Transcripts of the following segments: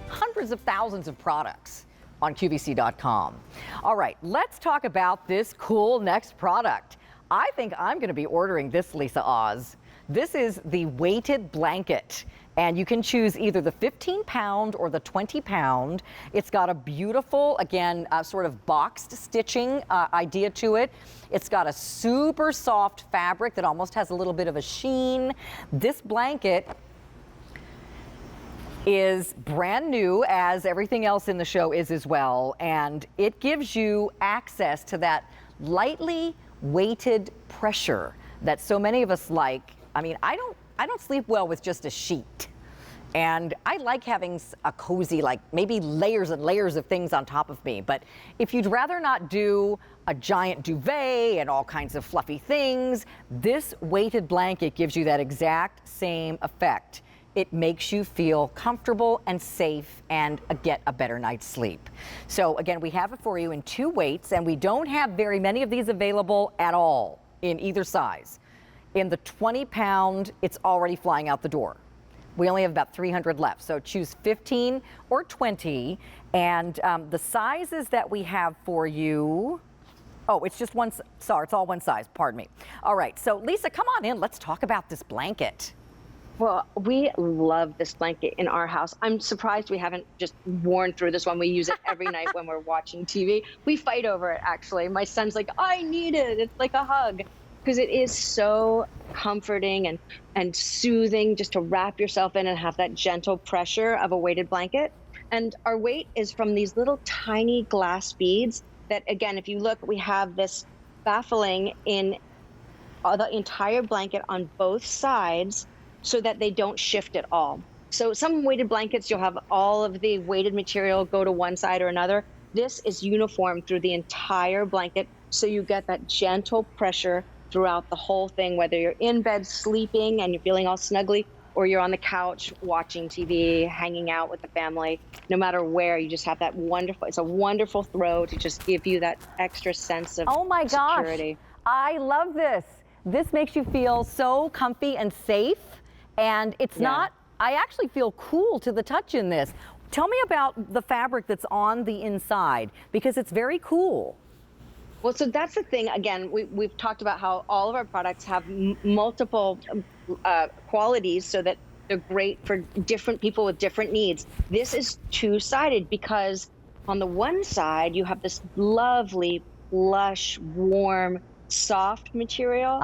Hundreds of thousands of products on QVC.com. All right, let's talk about this cool next product. I think I'm going to be ordering this, Lisa Oz. This is the weighted blanket, and you can choose either the 15-pound or the 20-pound. It's got a beautiful, again, sort of boxed stitching idea to it. It's got a super soft fabric that almost has a little bit of a sheen. This blanket is brand new, as everything else in the show is as well, and it gives you access to that lightly weighted pressure that so many of us like. I mean, I don't sleep well with just a sheet, and I like having a cozy, like maybe layers and layers of things on top of me. But if you'd rather not do a giant duvet and all kinds of fluffy things, this weighted blanket gives you that exact same effect. It makes you feel comfortable and safe and get a better night's sleep. So again, we have it for you in 2 weights, and we don't have very many of these available at all in either size. In the 20-pound, it's already flying out the door. We only have about 300 left, so choose 15 or 20. And the sizes that we have for you, oh, it's just one, sorry, it's all one size, pardon me. All right, so Lisa, come on in, let's talk about this blanket. Well, we love this blanket in our house. I'm surprised we haven't just worn through this one. We use it every night when we're watching TV. We fight over it, actually. My son's like, I need it. It's like a hug, because it is so comforting and soothing just to wrap yourself in and have that gentle pressure of a weighted blanket. And our weight is from these little tiny glass beads that, again, if you look, we have this baffling in the entire blanket on both sides, so that they don't shift at all. So some weighted blankets, you'll have all of the weighted material go to one side or another. This is uniform through the entire blanket, so you get that gentle pressure throughout the whole thing, whether you're in bed sleeping and you're feeling all snuggly, or you're on the couch watching TV, hanging out with the family. No matter where, you just have that wonderful, it's a wonderful throw to just give you that extra sense of oh my security. Gosh, I love this. This makes you feel so comfy and safe. And it's not, I actually feel cool to the touch in this. Tell me about the fabric that's on the inside, because it's very cool. Well, so that's the thing. Again, we've talked about how all of our products have multiple qualities, so that they're great for different people with different needs. This is two-sided, because on the one side, you have this lovely, lush, warm, soft material,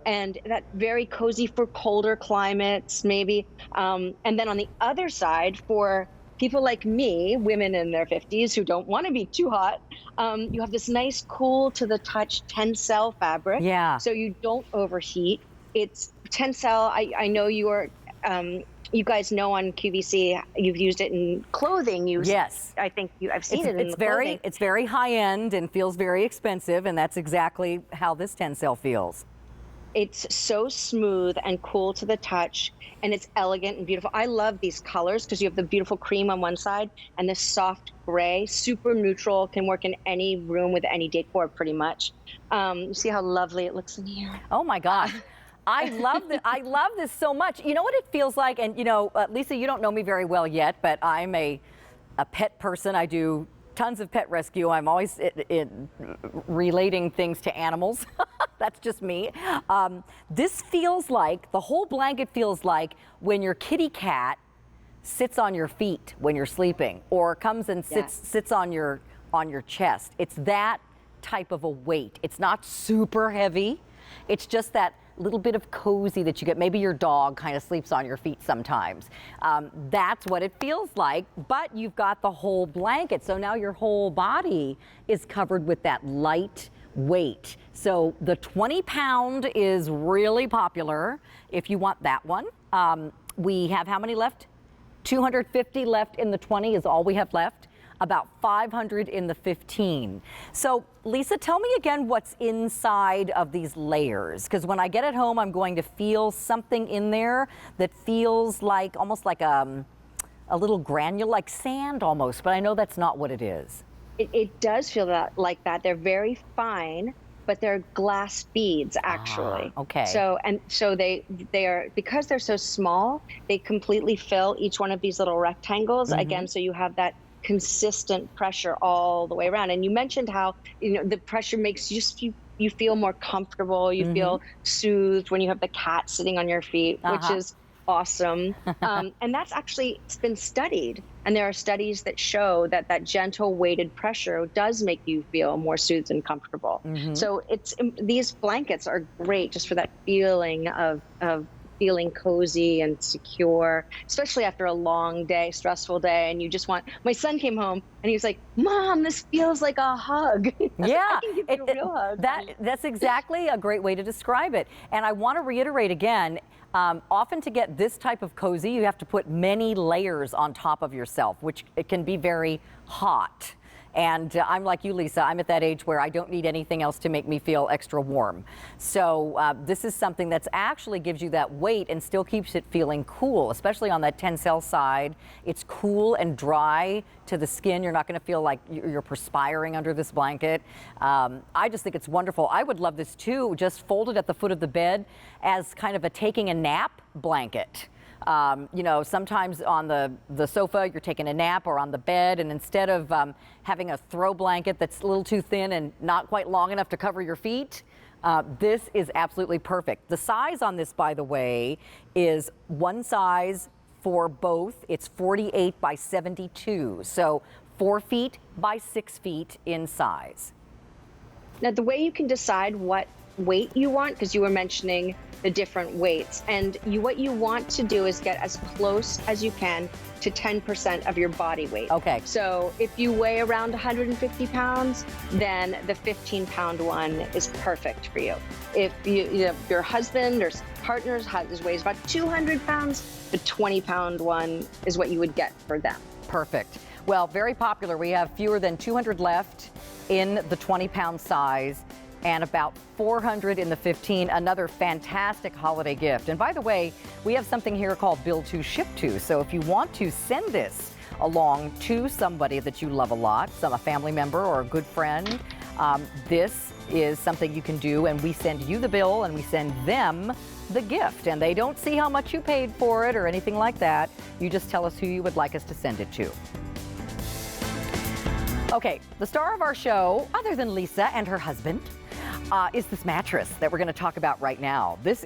and that very cozy for colder climates, maybe. And then on the other side, for people like me, women in their 50s who don't want to be too hot, you have this nice cool to the touch tencel fabric, so you don't overheat. It's tencel. I know you are, you guys know on QVC, you've used it in clothing. Yes. I think I've seen it in the clothing. It's very high end and feels very expensive, and that's exactly how this tencel feels. It's so smooth and cool to the touch, and it's elegant and beautiful. I love these colors, because you have the beautiful cream on one side and this soft gray, super neutral, can work in any room with any decor pretty much. You see how lovely it looks in here? Oh my gosh. I love this. I love this so much. You know what it feels like? And you know, Lisa, you don't know me very well yet, but I'm a pet person. I do tons of pet rescue. I'm always relating things to animals. That's just me. This feels like, the whole blanket feels like when your kitty cat sits on your feet when you're sleeping, or comes and sits on your chest. It's that type of a weight. It's not super heavy. It's just that little bit of cozy that you get. Maybe your dog kind of sleeps on your feet sometimes. That's what it feels like, but you've got the whole blanket. So now your whole body is covered with that light weight. So the 20-pound is really popular if you want that one. We have how many left? 250 left in the 20 is all we have left. About 500 in the 15. So Lisa, tell me again what's inside of these layers, because when I get it home, I'm going to feel something in there that feels like almost like a little granule, like sand almost, but I know that's not what it is. It does feel like that. They're very fine, but they're glass beads actually. Okay. So they are, because they're so small, they completely fill each one of these little rectangles again. So you have that consistent pressure all the way around. And you mentioned how, the pressure makes you feel more comfortable. You feel soothed when you have the cat sitting on your feet, which is awesome. And that's actually, it's been studied. And there are studies that show that that gentle weighted pressure does make you feel more soothed and comfortable. So these blankets are great just for that feeling of feeling cozy and secure, especially after a long day, stressful day. And you just want, my son came home and he was like, Mom, this feels like a hug. Yeah, I can give you a real hug. that's exactly a great way to describe it. And I want to reiterate again, often to get this type of cozy, you have to put many layers on top of yourself, which it can be very hot. And I'm like you, Lisa, I'm at that age where I don't need anything else to make me feel extra warm. So this is something that's actually gives you that weight and still keeps it feeling cool, especially on that Tencel side. It's cool and dry to the skin. You're not going to feel like you're perspiring under this blanket. I just think it's wonderful. I would love this too, just folded at the foot of the bed as kind of a taking a nap blanket. Sometimes on the sofa, you're taking a nap, or on the bed, and instead of having a throw blanket that's a little too thin and not quite long enough to cover your feet, this is absolutely perfect. The size on this, by the way, is one size for both. It's 48 by 72, so 4 feet by 6 feet in size. Now, the way you can decide what weight you want, because you were mentioning the different weights, and what you want to do is get as close as you can to 10% of your body weight. Okay. So if you weigh around 150 pounds, then the 15-pound one is perfect for you. If your husband or partner weighs about 200 pounds, the 20-pound one is what you would get for them. Perfect. Well, very popular. We have fewer than 200 left in the 20-pound size, and about 400 in the 15, another fantastic holiday gift. And by the way, we have something here called Bill to Ship to. So if you want to send this along to somebody that you love a lot, a family member or a good friend, this is something you can do, and we send you the bill and we send them the gift. And they don't see how much you paid for it or anything like that. You just tell us who you would like us to send it to. Okay, the star of our show, other than Lisa and her husband, is this mattress that we're going to talk about right now. This